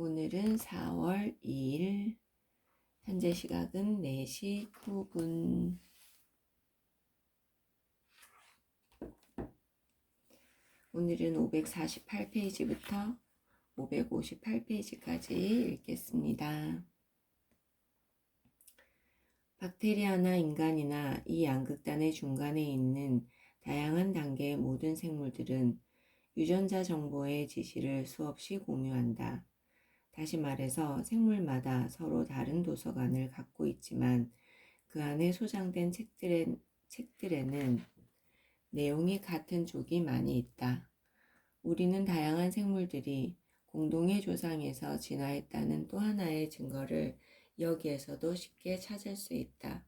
오늘은 4월 2일, 현재 시각은 4시 9분. 오늘은 548페이지부터 558페이지까지 읽겠습니다. 박테리아나 인간이나 이 양극단의 중간에 있는 다양한 단계의 모든 생물들은 유전자 정보의 지시를 수없이 공유한다. 다시 말해서 생물마다 서로 다른 도서관을 갖고 있지만 그 안에 소장된 책들에는 내용이 같은 쪽이 많이 있다. 우리는 다양한 생물들이 공동의 조상에서 진화했다는 또 하나의 증거를 여기에서도 쉽게 찾을 수 있다.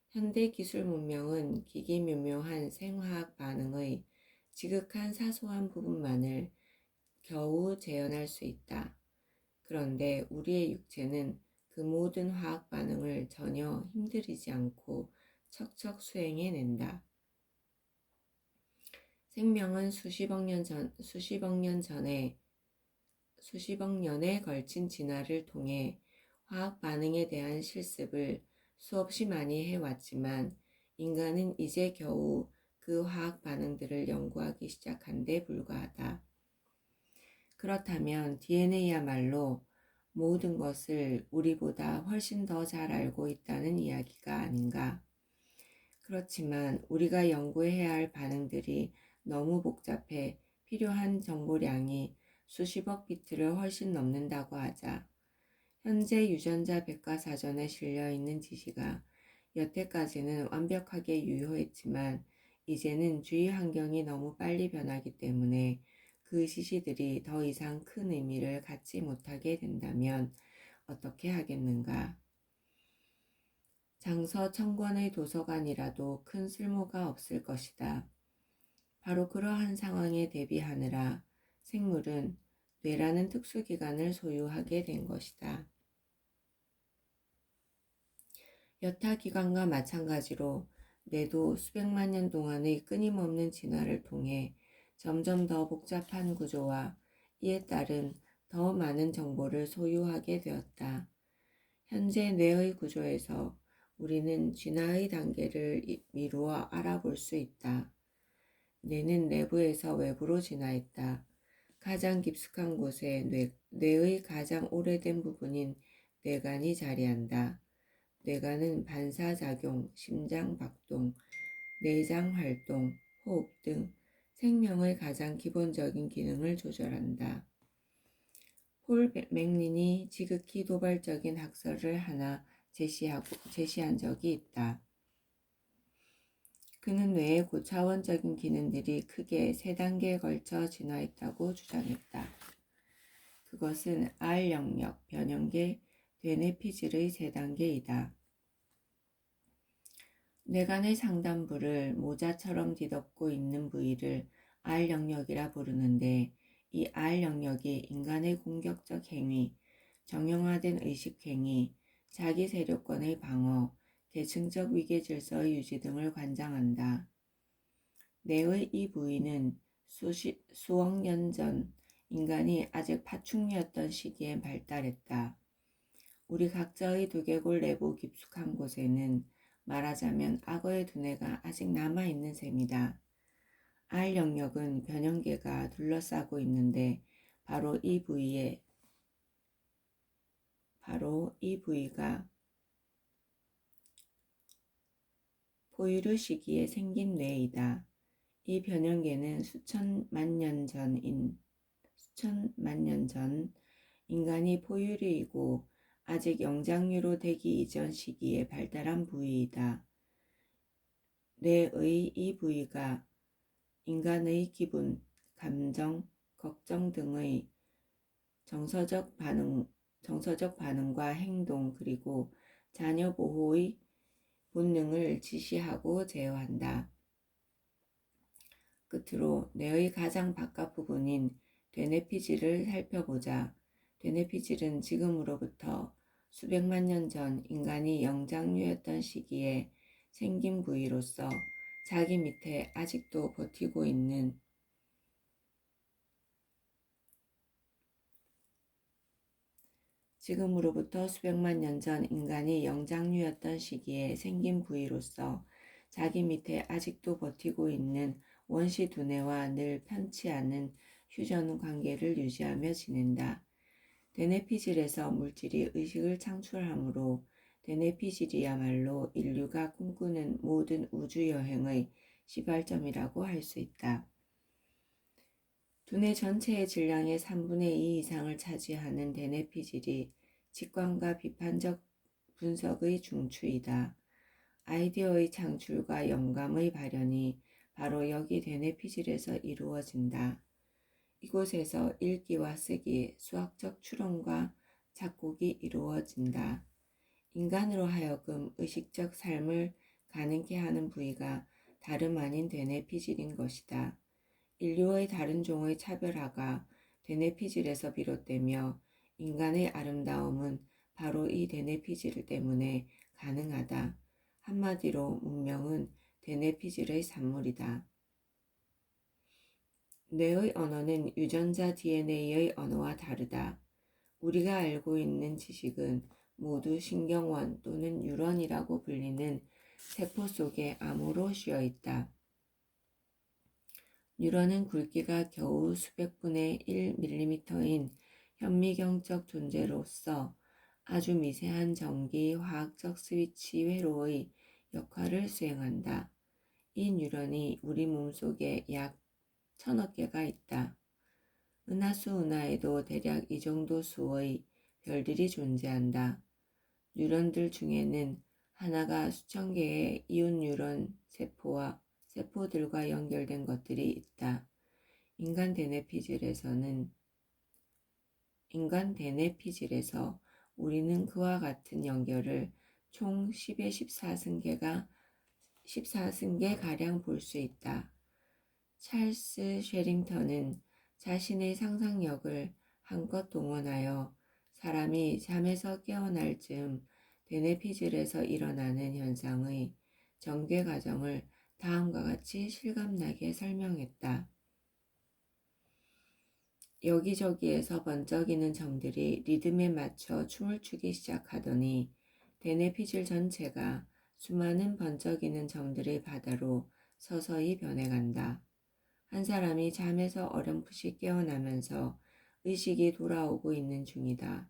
현대 기술 문명은 기기묘묘한 생화학 반응의 지극한 사소한 부분만을 겨우 재현할 수 있다. 그런데 우리의 육체는 그 모든 화학 반응을 전혀 힘들이지 않고 척척 수행해낸다. 생명은 수십억 년에 걸친 진화를 통해 화학 반응에 대한 실습을 수없이 많이 해왔지만 인간은 이제 겨우 그 화학 반응들을 연구하기 시작한 데 불과하다. 그렇다면 DNA야말로 모든 것을 우리보다 훨씬 더 잘 알고 있다는 이야기가 아닌가. 그렇지만 우리가 연구해야 할 반응들이 너무 복잡해 필요한 정보량이 수십억 비트를 훨씬 넘는다고 하자. 현재 유전자 백과사전에 실려있는 지시가 여태까지는 완벽하게 유효했지만 이제는 주위 환경이 너무 빨리 변하기 때문에 그 지시들이 더 이상 큰 의미를 갖지 못하게 된다면 어떻게 하겠는가? 장서 천권의 도서관이라도 큰 쓸모가 없을 것이다. 바로 그러한 상황에 대비하느라 생물은 뇌라는 특수기관을 소유하게 된 것이다. 여타 기관과 마찬가지로 뇌도 수백만 년 동안의 끊임없는 진화를 통해 점점 더 복잡한 구조와 이에 따른 더 많은 정보를 소유하게 되었다. 현재 뇌의 구조에서 우리는 진화의 단계를 미루어 알아볼 수 있다. 뇌는 내부에서 외부로 진화했다. 가장 깊숙한 곳에 뇌의 가장 오래된 부분인 뇌관이 자리한다. 뇌관은 반사작용, 심장박동, 내장활동, 호흡 등 생명의 가장 기본적인 기능을 조절한다. 폴 맥린이 지극히 도발적인 학설을 하나 제시한 적이 있다. 그는 뇌의 고차원적인 기능들이 크게 3단계에 걸쳐 진화했다고 주장했다. 그것은 R 영역, 변형계, 되뇌피질의 3단계이다. 뇌관의 상단부를 모자처럼 뒤덮고 있는 부위를 R 영역이라 부르는데 이 R 영역이 인간의 공격적 행위, 정형화된 의식행위, 자기 세력권의 방어, 계층적 위계 질서의 유지 등을 관장한다. 뇌의 이 부위는 수억 년 전 인간이 아직 파충류였던 시기에 발달했다. 우리 각자의 두개골 내부 깊숙한 곳에는 말하자면 악어의 두뇌가 아직 남아있는 셈이다. R 영역은 변형계가 둘러싸고 있는데 바로 이 부위가 포유류 시기에 생긴 뇌이다. 이 변형계는 수천만 년 전 인간이 포유류이고 아직 영장류로 되기 이전 시기에 발달한 부위이다. 뇌의 이 부위가 인간의 기분, 감정, 걱정 등의 정서적 반응과 행동 그리고 자녀 보호의 본능을 지시하고 제어한다. 끝으로 뇌의 가장 바깥 부분인 되뇌피질을 살펴보자. 되뇌피질은 지금으로부터 수백만 년 전 인간이 영장류였던 시기에 생긴 부위로서 자기 밑에 아직도 버티고 있는 지금으로부터 수백만 년 전 인간이 영장류였던 시기에 생긴 부위로서 자기 밑에 아직도 버티고 있는 원시 두뇌와 늘 편치 않은 휴전 관계를 유지하며 지낸다. 데네피질에서 물질이 의식을 창출하므로 데네피질이야말로 인류가 꿈꾸는 모든 우주여행의 시발점이라고 할 수 있다. 두뇌 전체의 질량의 3분의 2 이상을 차지하는 데네피질이 직관과 비판적 분석의 중추이다. 아이디어의 창출과 영감의 발현이 바로 여기 데네피질에서 이루어진다. 이곳에서 읽기와 쓰기, 수학적 추론과 작곡이 이루어진다. 인간으로 하여금 의식적 삶을 가능케 하는 부위가 다름 아닌 데네피질인 것이다. 인류의 다른 종의 차별화가 데네피질에서 비롯되며 인간의 아름다움은 바로 이 데네피질 때문에 가능하다. 한마디로 문명은 데네피질의 산물이다. 뇌의 언어는 유전자 DNA의 언어와 다르다. 우리가 알고 있는 지식은 모두 신경원 또는 뉴런이라고 불리는 세포 속에 암호로 씌어 있다. 뉴런은 굵기가 겨우 수백분의 1mm인 현미경적 존재로서 아주 미세한 전기 화학적 스위치 회로의 역할을 수행한다. 이 뉴런이 우리 몸속에 약 1000억 개가 있다. 은하수 은하에도 대략 이 정도 수의 별들이 존재한다. 뉴런들 중에는 하나가 수천 개의 이온 뉴런 세포들과 연결된 것들이 있다. 인간 데네피질에서 우리는 그와 같은 연결을 총 10의 14승계가량 볼 수 있다. 찰스 쉐링턴은 자신의 상상력을 한껏 동원하여 사람이 잠에서 깨어날 즈음 데네피질에서 일어나는 현상의 전개 과정을 다음과 같이 실감나게 설명했다. 여기저기에서 번쩍이는 점들이 리듬에 맞춰 춤을 추기 시작하더니 데네피질 전체가 수많은 번쩍이는 점들의 바다로 서서히 변해간다. 한 사람이 잠에서 어렴풋이 깨어나면서 의식이 돌아오고 있는 중이다.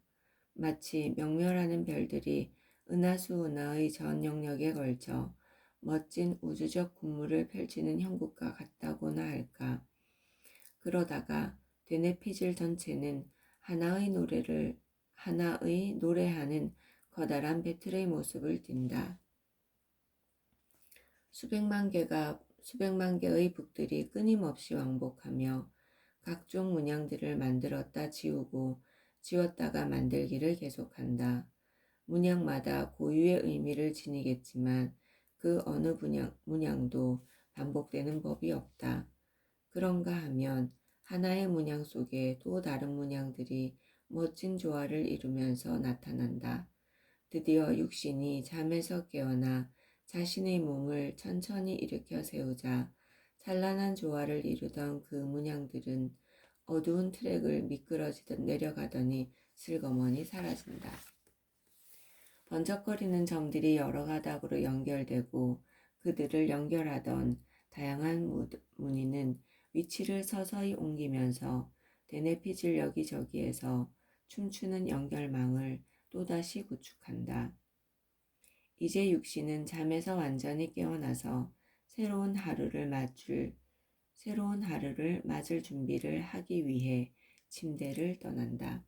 마치 명멸하는 별들이 은하수 은하의 전 영역에 걸쳐 멋진 우주적 군무를 펼치는 형국과 같다고나 할까. 그러다가 데네피질 전체는 하나의 노래하는 커다란 배틀의 모습을 띈다. 수백만 개의 북들이 끊임없이 왕복하며 각종 문양들을 만들었다 지웠다가 만들기를 계속한다. 문양마다 고유의 의미를 지니겠지만 그 어느 문양도 반복되는 법이 없다. 그런가 하면 하나의 문양 속에 또 다른 문양들이 멋진 조화를 이루면서 나타난다. 드디어 육신이 잠에서 깨어나 자신의 몸을 천천히 일으켜 세우자 찬란한 조화를 이루던 그 문양들은 어두운 트랙을 미끄러지듯 내려가더니 슬그머니 사라진다. 번쩍거리는 점들이 여러 가닥으로 연결되고 그들을 연결하던 다양한 무늬는 위치를 서서히 옮기면서 데네피질 여기저기에서 춤추는 연결망을 또다시 구축한다. 이제 육신은 잠에서 완전히 깨어나서 새로운 하루를 맞을 준비를 하기 위해 침대를 떠난다.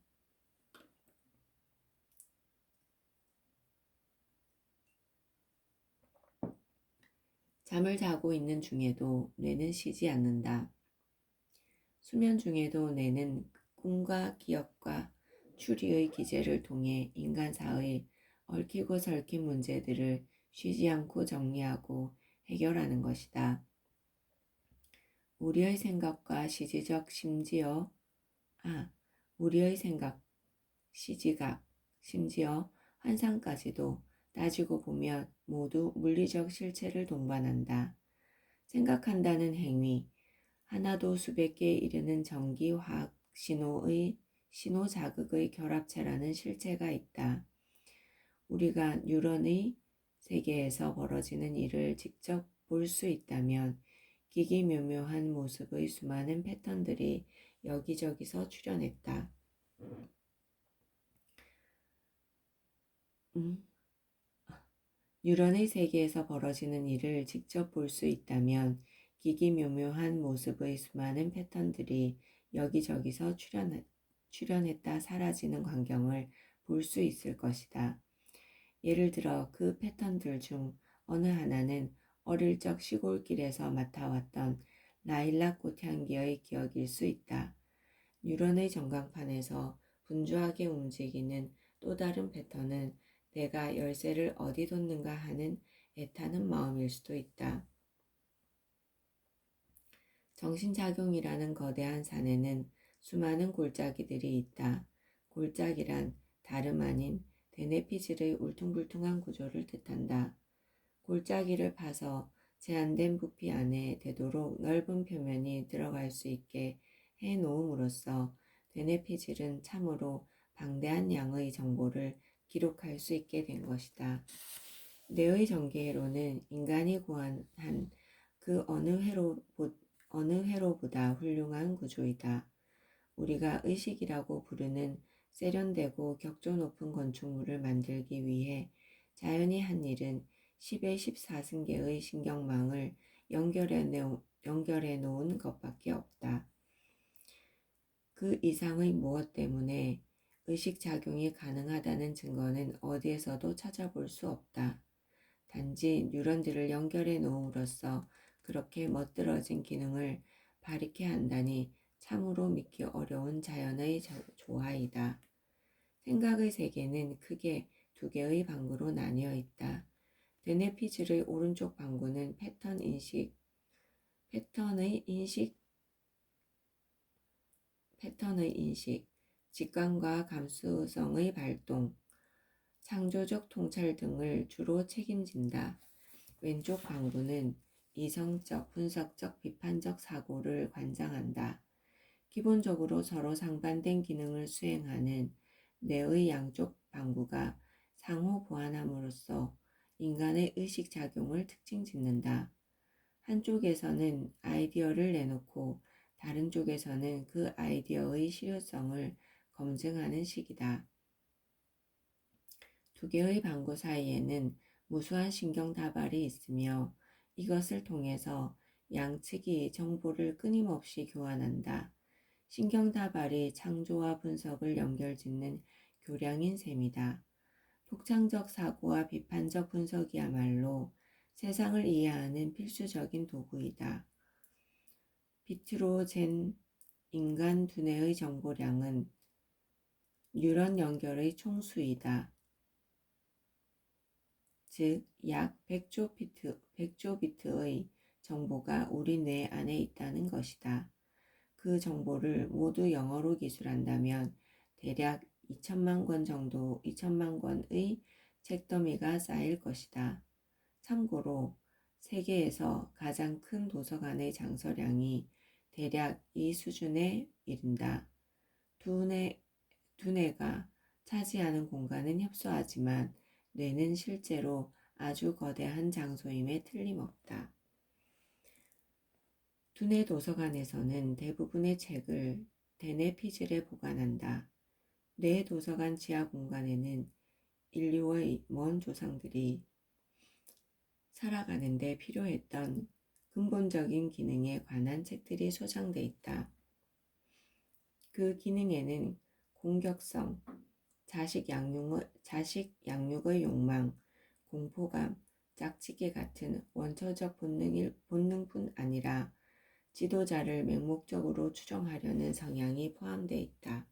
잠을 자고 있는 중에도 뇌는 쉬지 않는다. 수면 중에도 뇌는 꿈과 기억과 추리의 기제를 통해 인간사의 얽히고 설킨 문제들을 쉬지 않고 정리하고 해결하는 것이다. 우리의 생각과 시지각, 심지어 환상까지도 따지고 보면 모두 물리적 실체를 동반한다. 생각한다는 행위, 하나도 수백 개에 이르는 전기 화학 신호의 신호자극의 결합체라는 실체가 있다. 우리가 뉴런의 세계에서 벌어지는 일을 직접 볼 수 있다면 기기묘묘한 모습의 수많은 패턴들이 여기저기서 출현했다. 뉴런의 세계에서 벌어지는 일을 직접 볼 수 있다면 기기묘묘한 모습의 수많은 패턴들이 여기저기서 출현했다 사라지는 광경을 볼 수 있을 것이다. 예를 들어 그 패턴들 중 어느 하나는 어릴 적 시골길에서 맡아왔던 라일락 꽃향기의 기억일 수 있다. 뉴런의 전광판에서 분주하게 움직이는 또 다른 패턴은 내가 열쇠를 어디 뒀는가 하는 애타는 마음일 수도 있다. 정신작용이라는 거대한 산에는 수많은 골짜기들이 있다. 골짜기란 다름 아닌 대뇌피질의 울퉁불퉁한 구조를 뜻한다. 골짜기를 파서 제한된 부피 안에 되도록 넓은 표면이 들어갈 수 있게 해놓음으로써 대뇌피질은 참으로 방대한 양의 정보를 기록할 수 있게 된 것이다. 뇌의 전개회로는 인간이 고안한 그 어느 회로보다 훌륭한 구조이다. 우리가 의식이라고 부르는 세련되고 격조 높은 건축물을 만들기 위해 자연이 한 일은 10의 14승계의 신경망을 연결해 놓은 것밖에 없다. 그 이상의 무엇 때문에 의식작용이 가능하다는 증거는 어디에서도 찾아볼 수 없다. 단지 뉴런들을 연결해 놓음으로써 그렇게 멋들어진 기능을 발휘케 한다니 참으로 믿기 어려운 자연의 조화이다. 생각의 세계는 크게 두 개의 방구로 나뉘어 있다. 대뇌피질의 오른쪽 방구는 패턴의 인식, 직관과 감수성의 발동, 창조적 통찰 등을 주로 책임진다. 왼쪽 방구는 이성적, 분석적, 비판적 사고를 관장한다. 기본적으로 서로 상반된 기능을 수행하는 뇌의 양쪽 방구가 상호 보완함으로써 인간의 의식작용을 특징짓는다. 한쪽에서는 아이디어를 내놓고 다른 쪽에서는 그 아이디어의 실효성을 검증하는 식이다. 두 개의 방구 사이에는 무수한 신경 다발이 있으며 이것을 통해서 양측이 정보를 끊임없이 교환한다. 신경 다발이 창조와 분석을 연결짓는 교량인 셈이다. 독창적 사고와 비판적 분석이야말로 세상을 이해하는 필수적인 도구이다. 빛으로 잰 인간 두뇌의 정보량은 뉴런 연결의 총수이다. 즉, 약 100조 비트의 정보가 우리 뇌 안에 있다는 것이다. 그 정보를 모두 영어로 기술한다면 대략 2천만 권의 책더미가 쌓일 것이다. 참고로 세계에서 가장 큰 도서관의 장서량이 대략 이 수준에 이른다. 두뇌가 차지하는 공간은 협소하지만 뇌는 실제로 아주 거대한 장소임에 틀림없다. 두뇌 도서관에서는 대부분의 책을 대뇌피질에 보관한다. 뇌 도서관 지하 공간에는 인류의 먼 조상들이 살아가는 데 필요했던 근본적인 기능에 관한 책들이 소장돼 있다. 그 기능에는 공격성, 자식 양육의 욕망, 공포감, 짝짓기 같은 원초적 본능뿐 아니라 지도자를 맹목적으로 추종하려는 성향이 포함되어 있다.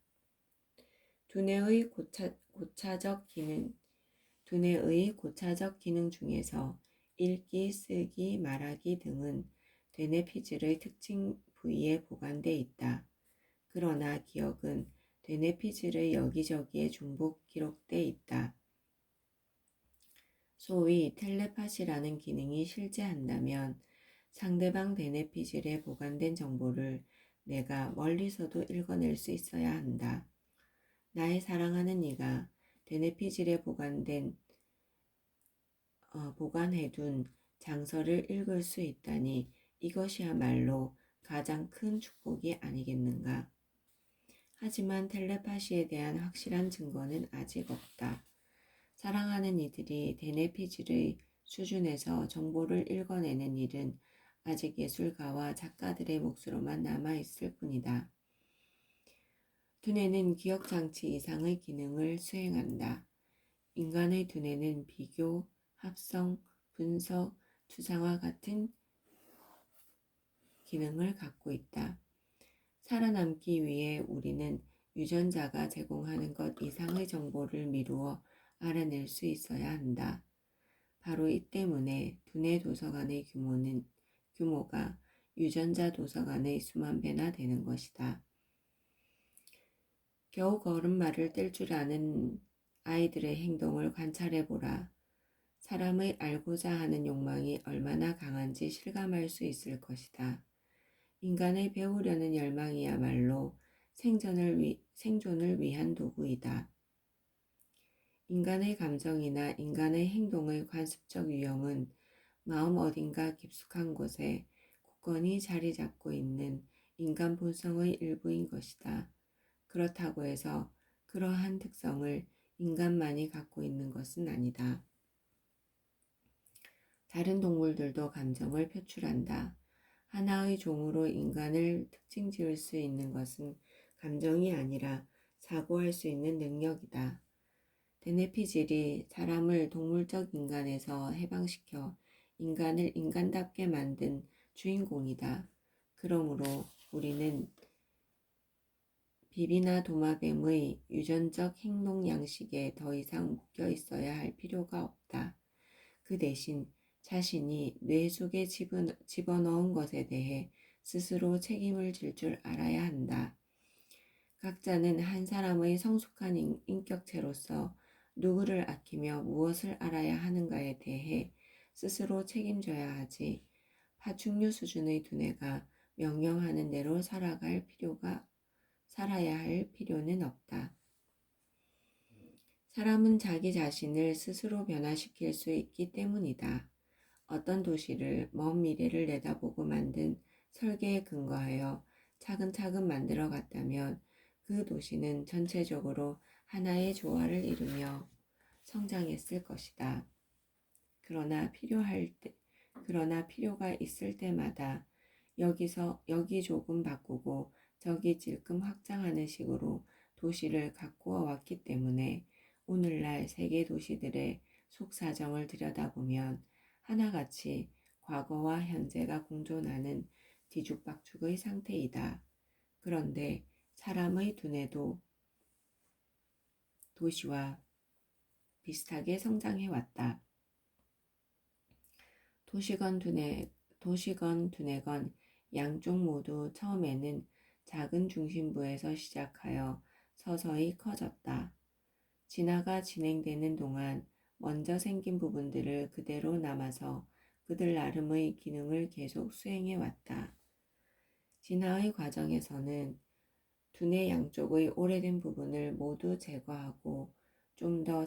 두뇌의 고차적 기능 중에서 읽기, 쓰기, 말하기 등은 대뇌피질의 특징 부위에 보관돼 있다. 그러나 기억은 대뇌피질의 여기저기에 중복 기록돼 있다. 소위 텔레파시라는 기능이 실제한다면 상대방 대뇌피질에 보관된 정보를 내가 멀리서도 읽어낼 수 있어야 한다. 나의 사랑하는 이가 데네피질에 보관해둔 장서를 읽을 수 있다니 이것이야말로 가장 큰 축복이 아니겠는가. 하지만 텔레파시에 대한 확실한 증거는 아직 없다. 사랑하는 이들이 데네피질의 수준에서 정보를 읽어내는 일은 아직 예술가와 작가들의 몫으로만 남아있을 뿐이다. 두뇌는 기억장치 이상의 기능을 수행한다. 인간의 두뇌는 비교, 합성, 분석, 추상화 같은 기능을 갖고 있다. 살아남기 위해 우리는 유전자가 제공하는 것 이상의 정보를 미루어 알아낼 수 있어야 한다. 바로 이 때문에 두뇌 도서관의 규모가 유전자 도서관의 수만 배나 되는 것이다. 겨우 걸음마를 뗄 줄 아는 아이들의 행동을 관찰해보라. 사람의 알고자 하는 욕망이 얼마나 강한지 실감할 수 있을 것이다. 인간의 배우려는 열망이야말로 생존을 위한 도구이다. 인간의 감정이나 인간의 행동의 관습적 유형은 마음 어딘가 깊숙한 곳에 굳건히 자리 잡고 있는 인간 본성의 일부인 것이다. 그렇다고 해서 그러한 특성을 인간만이 갖고 있는 것은 아니다. 다른 동물들도 감정을 표출한다. 하나의 종으로 인간을 특징 지을 수 있는 것은 감정이 아니라 사고할 수 있는 능력이다. 데네피질이 사람을 동물적 인간에서 해방시켜 인간을 인간답게 만든 주인공이다. 그러므로 우리는 비비나 도마뱀의 유전적 행동 양식에 더 이상 묶여 있어야 할 필요가 없다. 그 대신 자신이 뇌 속에 집어넣은 것에 대해 스스로 책임을 질 줄 알아야 한다. 각자는 한 사람의 성숙한 인격체로서 누구를 아끼며 무엇을 알아야 하는가에 대해 스스로 책임져야 하지, 파충류 수준의 두뇌가 명령하는 대로 살아야 할 필요는 없다. 사람은 자기 자신을 스스로 변화시킬 수 있기 때문이다. 어떤 도시를 먼 미래를 내다보고 만든 설계에 근거하여 차근차근 만들어 갔다면 그 도시는 전체적으로 하나의 조화를 이루며 성장했을 것이다. 그러나 필요가 있을 때마다 여기 조금 바꾸고 저기 찔끔 확장하는 식으로 도시를 가꾸어 왔기 때문에 오늘날 세계 도시들의 속사정을 들여다보면 하나같이 과거와 현재가 공존하는 뒤죽박죽의 상태이다. 그런데 사람의 두뇌도 도시와 비슷하게 성장해왔다. 도시건 두뇌건 양쪽 모두 처음에는 작은 중심부에서 시작하여 서서히 커졌다. 진화가 진행되는 동안 먼저 생긴 부분들을 그대로 남아서 그들 나름의 기능을 계속 수행해왔다. 진화의 과정에서는 두뇌 양쪽의 오래된 부분을 모두 제거하고 좀 더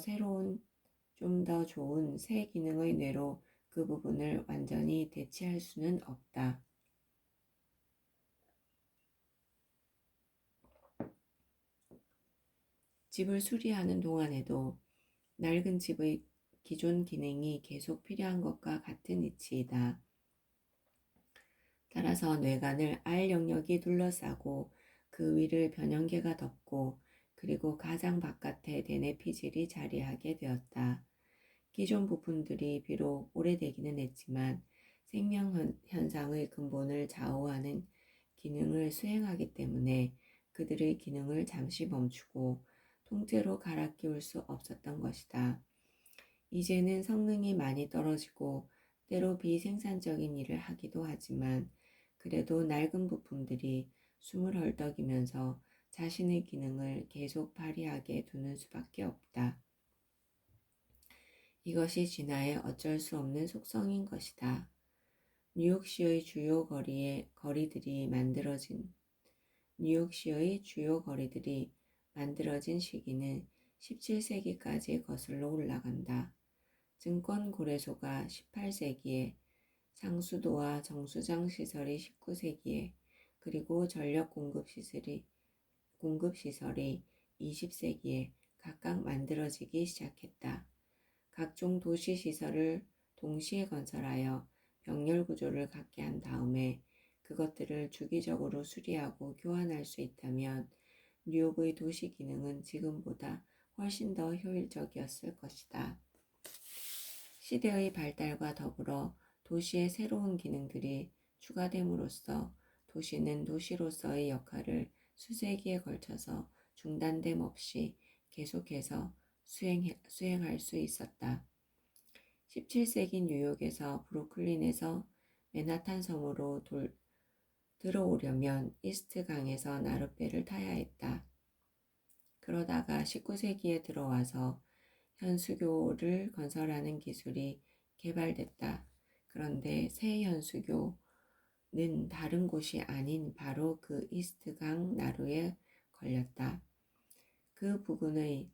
좋은 새 기능의 뇌로 그 부분을 완전히 대체할 수는 없다. 집을 수리하는 동안에도 낡은 집의 기존 기능이 계속 필요한 것과 같은 이치이다. 따라서 뇌관을 알 영역이 둘러싸고 그 위를 변형계가 덮고 그리고 가장 바깥에 데네피질이 자리하게 되었다. 기존 부품들이 비록 오래되기는 했지만 생명 현상의 근본을 좌우하는 기능을 수행하기 때문에 그들의 기능을 잠시 멈추고 통째로 갈아 끼울 수 없었던 것이다. 이제는 성능이 많이 떨어지고 때로 비생산적인 일을 하기도 하지만 그래도 낡은 부품들이 숨을 헐떡이면서 자신의 기능을 계속 발휘하게 두는 수밖에 없다. 이것이 진화의 어쩔 수 없는 속성인 것이다. 뉴욕시의 주요 거리들이 만들어진 시기는 17세기까지 거슬러 올라간다. 증권 거래소가 18세기에, 상수도와 정수장 시설이 19세기에, 그리고 전력 공급시설이 20세기에 각각 만들어지기 시작했다. 각종 도시 시설을 동시에 건설하여 병렬 구조를 갖게 한 다음에 그것들을 주기적으로 수리하고 교환할 수 있다면 뉴욕의 도시 기능은 지금보다 훨씬 더 효율적이었을 것이다. 시대의 발달과 더불어 도시의 새로운 기능들이 추가됨으로써 도시는 도시로서의 역할을 수세기에 걸쳐서 중단됨 없이 계속해서 수행할 수 있었다. 17세기 뉴욕에서 브루클린에서 맨하탄 섬으로 들어오려면 이스트 강에서 나룻배를 타야 했다. 그러다가 19세기에 들어와서 현수교를 건설하는 기술이 개발됐다. 그런데 새 현수교는 다른 곳이 아닌 바로 그 이스트 강 나루에 걸렸다. 그 부근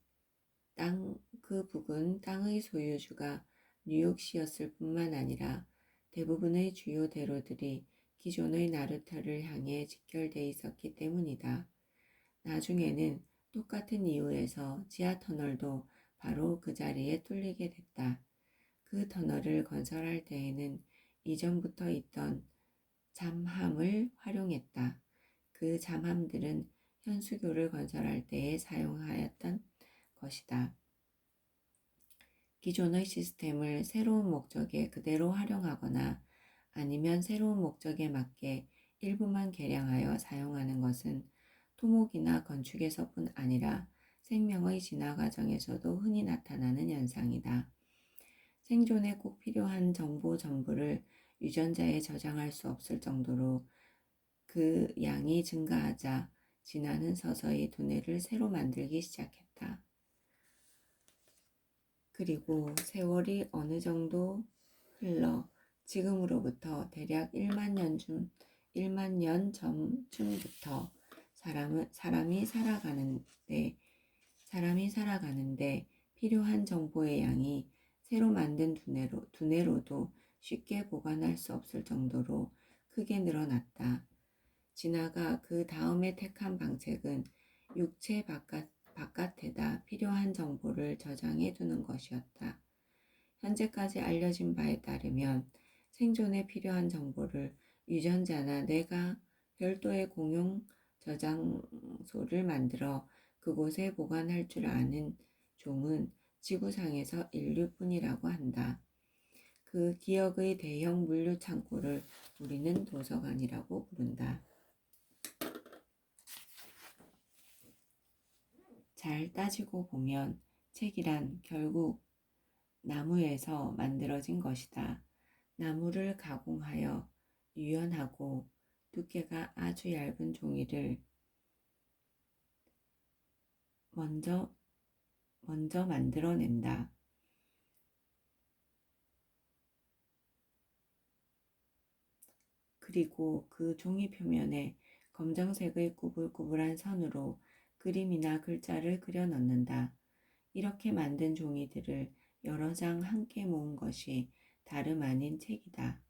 땅의 소유주가 뉴욕시였을 뿐만 아니라 대부분의 주요 대로들이 기존의 나루터를 향해 직결돼 있었기 때문이다. 나중에는 똑같은 이유에서 지하터널도 바로 그 자리에 뚫리게 됐다. 그 터널을 건설할 때에는 이전부터 있던 잠함을 활용했다. 그 잠함들은 현수교를 건설할 때에 사용하였던 것이다. 기존의 시스템을 새로운 목적에 그대로 활용하거나 아니면 새로운 목적에 맞게 일부만 개량하여 사용하는 것은 토목이나 건축에서뿐 아니라 생명의 진화 과정에서도 흔히 나타나는 현상이다. 생존에 꼭 필요한 정보 전부를 유전자에 저장할 수 없을 정도로 그 양이 증가하자 진화는 서서히 두뇌를 새로 만들기 시작했다. 그리고 세월이 어느 정도 흘러 지금으로부터 대략 1만 년 전쯤부터 사람이 살아가는데 필요한 정보의 양이 새로 만든 두뇌로도 쉽게 보관할 수 없을 정도로 크게 늘어났다. 진화가 그 다음에 택한 방책은 육체 바깥에다 필요한 정보를 저장해 두는 것이었다. 현재까지 알려진 바에 따르면 생존에 필요한 정보를 유전자나 뇌가 별도의 공용 저장소를 만들어 그곳에 보관할 줄 아는 종은 지구상에서 인류뿐이라고 한다. 그 기억의 대형 물류 창고를 우리는 도서관이라고 부른다. 잘 따지고 보면 책이란 결국 나무에서 만들어진 것이다. 나무를 가공하여 유연하고 두께가 아주 얇은 종이를 먼저 만들어낸다. 그리고 그 종이 표면에 검정색의 꾸불꾸불한 선으로 그림이나 글자를 그려 넣는다. 이렇게 만든 종이들을 여러 장 함께 모은 것이 다름 아닌 책이다.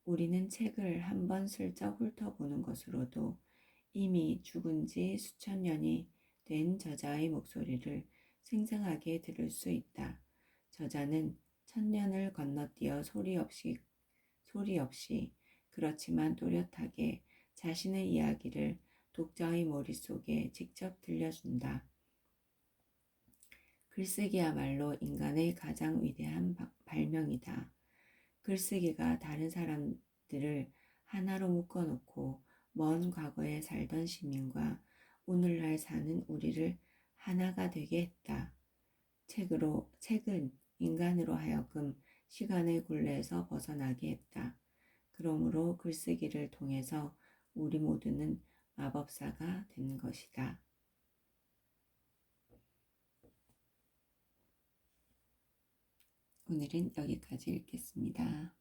우리는 책을 한번 슬쩍 훑어보는 것으로도 이미 죽은 지 수천 년이 된 저자의 목소리를 생생하게 들을 수 있다. 저자는 천년을 건너뛰어 소리 없이 그렇지만 또렷하게 자신의 이야기를 독자의 머릿속에 직접 들려준다. 글쓰기야말로 인간의 가장 위대한 발명이다. 글쓰기가 다른 사람들을 하나로 묶어놓고 먼 과거에 살던 시민과 오늘날 사는 우리를 하나가 되게 했다. 책은 인간으로 하여금 시간의 굴레에서 벗어나게 했다. 그러므로 글쓰기를 통해서 우리 모두는 마법사가 된 것이다. 오늘은 여기까지 읽겠습니다.